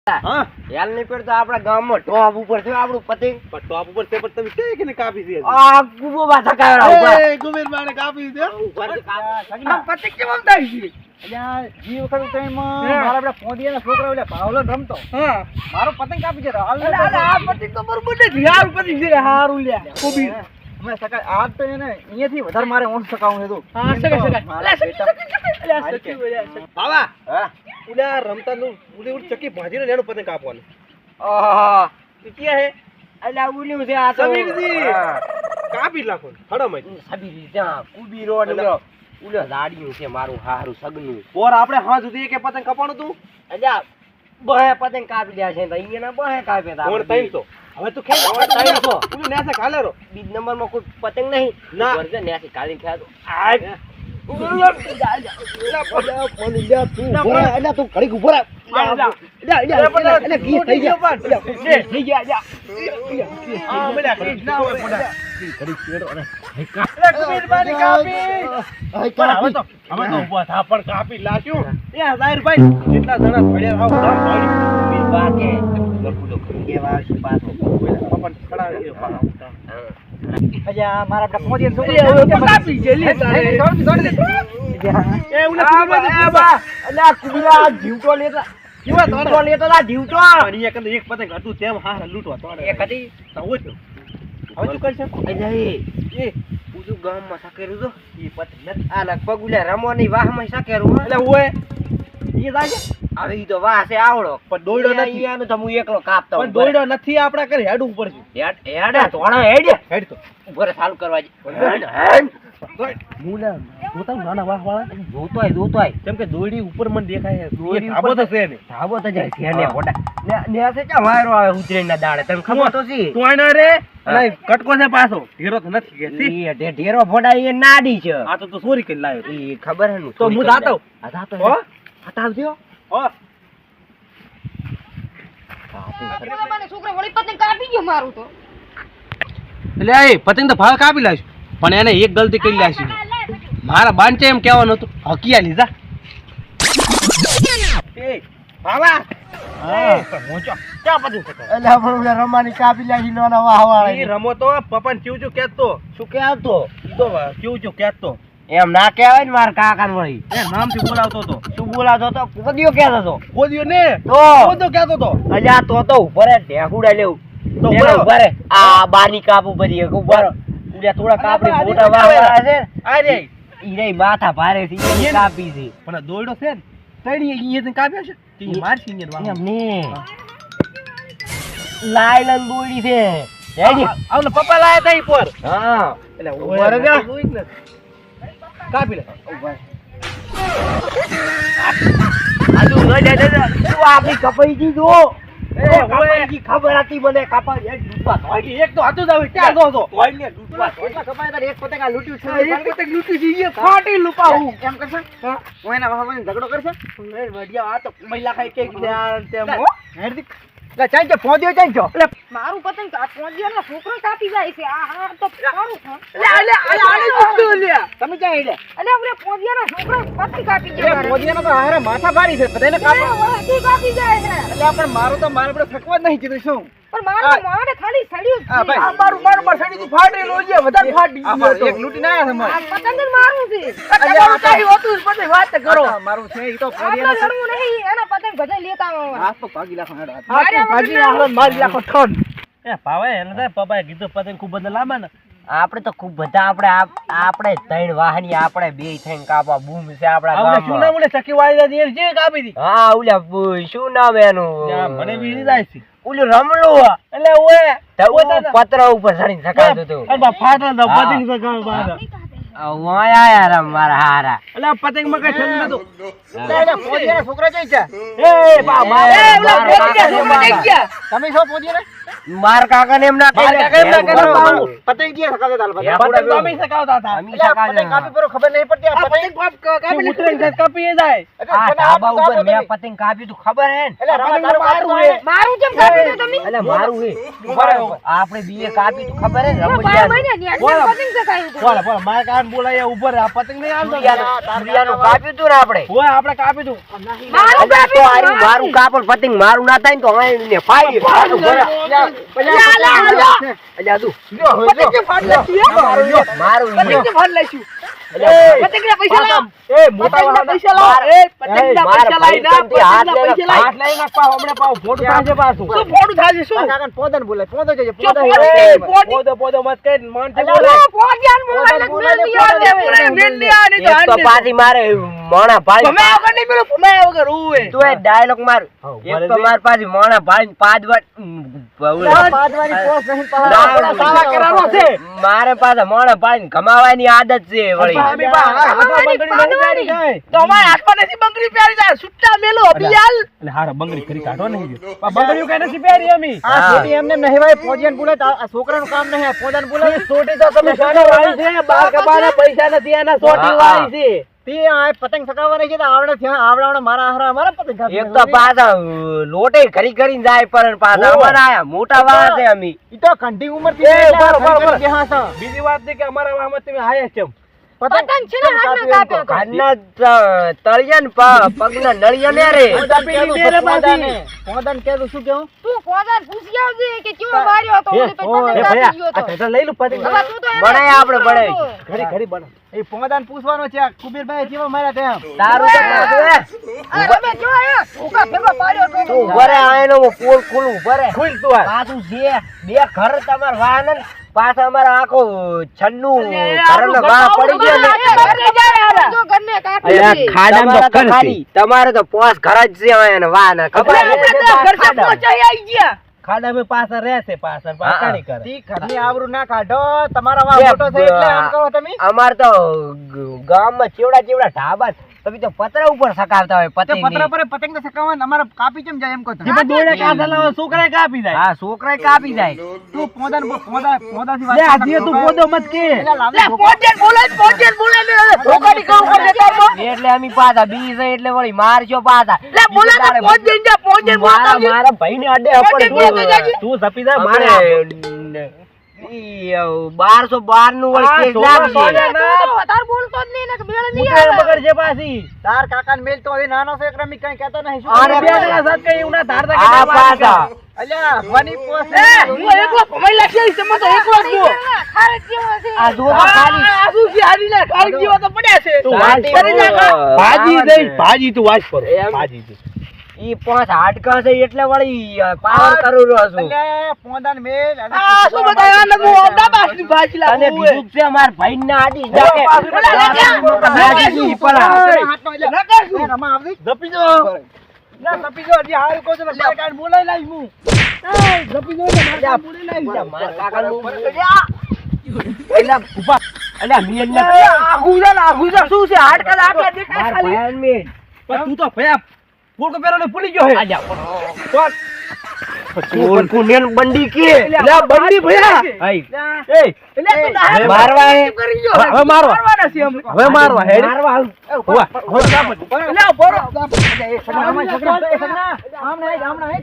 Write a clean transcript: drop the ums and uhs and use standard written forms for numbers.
હા હેલ નહીં પડતો આપડા ગામમાં ટોપ ઉપર છે આપણું પતંગ પણ ટોપ ઉપર છે પણ તમે કે ને કાપી દે આ કુબો બાથા કાઢ્યા એ ગુમેર માને કાપી દે પતંગ કેમ થાય છે અલ્યા ઈ વખત ટાઈમમાં મારા આપડા પોંડિયાના છોકરા ઓલા ભાવલો રમતો હા મારો પતંગ કાપી જતો અરે આ પતંગ તો બરોબર નથી હારું પતંગ છે હારું લ્યા કોબી અમે સકા આજ તો એને અહીંયાથી વધારે મારે ઓન સકાવું હતું હા સકા બાવા હા ઉડા રમતા નું ઉડી ઉડી ચકી ભાજીને લેનું પતંગ કાપવાનું આહા એ ક્યાં હે અલ્યા ઉલ્યું છે આ તો સમીરજી કાપી નાખો હડો સબીરી ત્યાં કુબીરો ને ઉલ્યો દાડિયું છે મારું હારું સગનું ઓર આપણે હા સુધી કે પતંગ કપાણું તું અલ્યા બહે પતંગ કાપી દે છે તો અહીંયા બહે કાપે તા કોણ 300 હવે તું ખેલ 300 ઉડી નેસે ખાલેરો બીજ નંબર માં કોઈ પતંગ નહીં ના. વર્ગે નેસી કાઢી ખાય તો તું ઘડી ઉભો રહે કાપી લાગ્યું એ હજારભાઈ કેટલા જણા પડ્યા આવ ગામ પાડી અલ્યા મારા આપડા પોંડિયાના છોકરા કાપી ગયેલી તારે. એ ઉલા કુબીરા જીવતો લેતા જીવતો લેતો તા જીવતો એક પતંગ હતું તેમ હા લૂંટવા તોડે એ કદી હવે તું કરશે એ ઉજુ ગામમાં સાકેરું તો એ પતંગ નથી આ લગભગ ઉલ્યા રમવાની વાહમાં સાકેરું એટલે ઓય ઈ જાય હવે ઈ તો વાહ છે આવડો પણ દોયડો નથી આનું તો હું એકલો કાપતો પણ દોયડો નથી આપડા કરે હેડવું પડશે હેડ તોણા હેડ હેડ તો ઉપર ચાલુ કરવા હેડ મુલા જોતા નાના વાહ વાળા જોતોય કેમ કે દોયડી ઉપર મને દેખાય છે દોયડી ધાબો ઉપર તો છે ને ધાબો તો જાય છે ને ફોટા ને છે ક્યાં વાયરો આવે ઉતરીના દાડે તને ખબર તો છે તું આનો રે અલા કટકો છે પાછો ઢેરો તો નથી કે સી ઈ ઢેરો ફોડા એ નાડી છે આ તો તું ચોરી કરી લાવ્યો ઈ ખબર હે નું તો હું જાતો આ જાતો હો હટાવજો હો છોકરા વળી પતંગ કાપી ગયો મારું તો એટલે એ પતંગ તો ભાવ કાપી લાવીશ પણ એને એક ગલતી કરી લાવીશ મારા બાંચે એમ કહેવાનું હતું હકિયા લીધા એ બાવા અલ્યા પણ રમાની કાપી લાગી નાના વાહ ઈ રમો તો પપન ચીવચું કેતો શું કે આવતો ઈ તો ચીવચું કેતો એમ ના કહેવાય ને મારા કાકા વળી એ નામથી બોલાવતો હતો શું બોલાતો તો કદીઓ કહેતો તો કોદિયો ને તો કોદો કહેતો હતો અલ્યા તો ઉપર ઢેકુડા લેવું તો તો ઉપર આ બાની કાપુ બધી ઉપર ઉલ્યા થોડા કાપડી મોટા વાહ છે આ રે ઈ રે માથા ભારે છે ઈ કાપી છે પણ આ દોયડો છે ને તડી અહીંયા કાપ્યો છે કે ઈ મારસી અહીંયા એમ ને લાયલન દોડી છે રેડી આવને પપ્પા લાયા તા ઈ પર હા એટલે ઉભા રહો. કાપી લે આજુ ન જાય તું આપણી કપાઈ જી જો કપાઈ જી ખબર હતી મને કપાઈ એક દૂધવા ધોઈ એક તો હાથું જ આવે ક્યાં ગયો તો ધોઈ ને દૂધવા ધોઈ કપાઈ તારે એક પતંગ આ લૂટ્યું છે એક પતંગ લૂટી જઈએ ફાટી લુપાવું એમ કરશે હું એના વાહમાં ઝઘડો કરશે એ વડિયા આ તો મહિલા ખાઈ કે જ્ઞાન તેમ હો હેડતી લે ચાઈ જો પોંદ્યો ચાઈ જો લે મારું પતંગ પહોંચ્યો છોકરો કાપી જાય છે આ તો કોનું છે આને મૂકતો લે તમે ચાઈ લે અલે આપણે પહોંચ્યો છોકરો પતંગ કાપી જાય મારે પોંડિયાનો તો હારે માથા ભારી છે બધાને કાપો વળતી કાપી જાય છે એટલે પણ મારો તો મારે આપણે થકવા જ નહીં કીધું શું પણ મારું મોઢે ખાલી સડ્યું જ આ છે. ભાઈ મારું સડી તું ફાટી લોજે વધારે ફાટી એક લૂટી ના આયા આ પતંગ જ મારું છે અલ્યા તારી હોતું પછી વાત કરો મારું છે ઈ તો આપણે પોંડિયાનો લડવું નહીં એના પતંગ બધા લેતા આવવા હાથ તો ભાગી નાખો હેડો માર્યા ભાગી વગર નાખો મારી નાખો ઠન એ ભાવે એને તો પપ્પાએ કીધું પતંગ ખૂબ બધા લાંબા ને આપણે તો ખૂબ બધા આપણે ત્રણ વાહની આપણે બે થઈને કાપા બૂમ છે આપડા આવને શું નામ ગામમાં ઓલે ચકી વાળી દે જે કાપી દી હા ઓલા શું નામ એનું મને બીજી જાય છે ઓલું રમલું એટલે ઓએ તો ઓ પત્ર ઉપર ચડીને સકાતું હતું અરે બા ફાટણ તો હા. પતંગ સગાવ બાર વાય આયા રમ મારા હારા એટલે પતંગ માં કઈ ઠંડ નતું એટલે પોંડિયાના છોકરા જઈ છે એ બા એ, એ ઓલા ઓલા પોતિયા છોકરા પોતિયા જઈ ગયા. તમે છો પોંડિયાના માર કાકાને એમ ના કહી માર કાકા એમ ના કહી દે. પતંગ જે સકાવતા હતા પતંગ. પતંગ તો અમે સકાવતા હતા. અમે એટલે આ સકાવતા પતંગ કાપી પર ખબર નહીં પડતી આ આ પતંગ. પતંગ કાપી ઉતરે ને કાપી જાય. એટલે આ મને ધાબા આ ઉપર મેં પતંગ પતંગ કાપ્યું તું ખબર હે ને? એટલે રમા તારું મારું મારું હે. હે. મારું કેમ કાપી દો તમે એટલે મારું હે ઉભા રહો. આપણે બીએ કાપ્યું તું ખબર હે ને? હું રમૂજિયાનું. ભાઈ ને બોલો. પતંગ ચકાયું હતું. બોલે બોલે મારે કાન બોલાય ઉભો રહે. આ પતંગ નહીં આલતો. સૂર્યાનું કાપ્યું તું ને આપણે. ઓય આપણે કાપી દઉં. મારું એટલે તો કાપ્યું આર્યું હતું. મારું કાપડ પતંગ મારું ના થાય ને તો અહીં ને ફાડી ફાડું ભરા. અલ્યા તું પતંગ જે ફાડ લેતી હે. મારું પતંગ જે ફાડ લેશું. એ પતંગ ના પૈસા લાવ. એ મોટા પતંગના વાળા પૈસા લાવ. એ પતંગના મારા પૈસા લાઈ ના. ભાઈ હાથ પતંગના લઈને પૈસા લાઈ. હાથ લઈને પાવ હમણાં પાવ ફોટો થાશે પાછું. શું ફોડું થાશે શું? કાકાને પોદન બોલાય. પોદો જજે, જો પોદો પોદો જજે. પોદો પોદો મત કઈ મન થી અલ્યા, બોલાય. પોદિયાન બોલાય પોદન ને બોલાય, મેલ પોદન દિયા મેલ દિયા નહીં તો એક તો હાંડે. પાછી મારે મોણા ભાઈ ભમાયા વગર નહીં પેલો ભમાયા વગર ઉવે. તું એ ડાયલોગ માર એક તો માર પાછી મોણા ભાઈ પાંચ વાર પાદવાની પોસ નહીં પાહા. ના, આપણા સાવા કરારો છે. મારે પાછા મોણા ભાઈ ગમાવાની આદત છે વળી અમે બા હાથમાં બંગડી નહીં પહેરી જાય. તો અમારા હાથમાં નથી બંગડી પહેરી જાય. છૂટા મેલો અભિયાલ. એટલે હારા બંગડી કરી કાઢો નહીં જો. આ બંગડીઓ કઈ નથી પહેરી અમી. આ છોટી એમને નહીં ભાઈ પોદિયાને બોલાય તો આ છોકરાનું કામ નહીં આ પોદાને બોલાય. છોટી તો તમે શાનો વાળી છે. બાર કપાના પૈસા નથી એના છોટી વાળી છે. તે આ પતંગ સકાવવા નહીં છે તો આવડે થયા આવડાવડા મારા હારા મારા પતંગ કાપી એક તો પાછા લોટે કરી કરીને જાય પર પાછા અમારા આયા મોટા વાળા છે અમી ઈ તો કંઠી ઉંમર થી એ બરાબર. બેહા છે. બીજી વાત છે કે અમારા વાહમાં તમે આયા કેમ? પતંગ છે ને હાથમાં કાપ્યો હતો. ઘરના તળિયા ને પગના નળિયા ને રે કાપી લીધી રે પાછી. પોદાને કહેતું શું કેવું? તું પોદાન પૂછી આવજે કે કેવો માર્યો હતો. ઓલી તો પતંગ એ કાપી ભૈયા ગયો આ હતો. ઠેઠા લઈ લો પતંગ. હવે તું તો એને બનાય આપણે પૂછવાનો બનાય. હતો. ઘડી ઘડી બને. એ પોદાને પૂછવાનો છે આ કુબેરભાઈ કેવા માર્યા તેમ. તારું તો કાઢું હે. આ રમે જો આયા. ઉકા ફેરવા પાડ્યો હતો. તું ઉભા રે આયનો પોલ ખુલ્લું ઉભા રે ખુલ તું આ. પાછું છે બે ઘર તમાર વાહન ને પાછા અમારા આખો છન્નું ઘરનો વાહ પડી ગયો ને ઘરને જાય હારા. જો ઘરને કાપી દીધી. તમારે તો ખાલી તમારે તો પોસ ઘર જ છે અહીંયા વાહ ના ખબર આપણે તો ઘર से પહોંચાઈ આવી ગયા. ખાડામાં પાછા રહેશે પાછા પાછાની કરે. તી ઘરની આબરૂ ના કાઢો તમારા વાહ મોટો છે એટલે આમ કરો તમે. અમાર તો ગામમાં ચેવડા ચેવડા ઢાબા તમે તો પતરા ઉપર સકાવતા હોય તે પતંગ પતરા પર પતંગ તો સકાવવા અમારા કાપી કેમ જાય એમ કહો તમે. જે પણ દોડે કાઢા લાવો છોકરાએ કાપી જાય. હા છોકરા કાપી જાય તું પોદાથી લે આજે તું પોદો મત કે. એલા લાવે લે પોજેન બોલાય ને હવે ધોકાની કામ કરી દેતા તો. એટલે અમે પાછા બીજી છે એટલે વળી મારજો પાછા લે બોલા ને પોજેન જા પોજેન મારા મારા ભાઈને અડે પોજેન બોલાતો જાજી. તું જપી જા મારે. મારે 1212 નું વળી આ કેસ છોકરા લાગશે. સોને તાર બોલતો જ નહીં ને કે મેળ નહીં ઉતરેલ આવે. બગડ છે પાછી. તાર કાકાને મેલ તો હવે નાનો છે એટલે અમે કઈ કહેતા નહીં શું અરે કરે? બે જણા સાથ કઈ એવું ના ધારતા કે આ ના વાત પાછા કરે. અલ્યા વની પોસ એ હું એકલો ભમાઈ લાગી છે મને તો એકલો જ જો. ખારે જેવો છે. આ જો તો ખાલી આ શું છે હારી લે ખારે જેવો તો પડ્યા છે. તું શાંતિ વાંચ કરી નાખ. ભાજી દઈ ભાજી તું વાંચ પર એમ. ભાજી દે. ઈ પાંચ હાડકા છે એટલે વળી પાવર કરું રહ્યો છું અલ્યા પોદાને મેલ અને આ શું બતાય આ નગો દાબાસની ભાજી અને લાગુ બીજું છે માર ભાઈને આડી જાકે ભાજી પરા. હાથનો અલ્યા નકર શું? એ રમા આવડી જપી જો. ના તપી જો હજી હારું કહું છું ને મારે કાંઈ બોલાય લાવી હું એ જપી જો ને મારે કાંઈ બોલાય લાવી માર કાકાનું એલા ઉભા. એલા મિયન ને આઘું જા શું છે હાડકા આટલા દેખાય માર ખાલી. ભાઈન મેં પણ તું તો ભયા ફૂલકો પહેરવાનો ભૂલી ગયો હે. આજા કોણ? ચોર પુણ્યન બંડી કે લે બંડી ભયા. આઈ એ એટલે તું ના હવે મારવા હે કરી ગયો. હવે મારવા. મારવાના છે અમે. હવે મારવા હે. મારવા આવ. ઉભા. હવે કાપ. એટલે ઉભો રહો. એ સગના, એ સગના, એ સગના, આમને આય, આમને આય.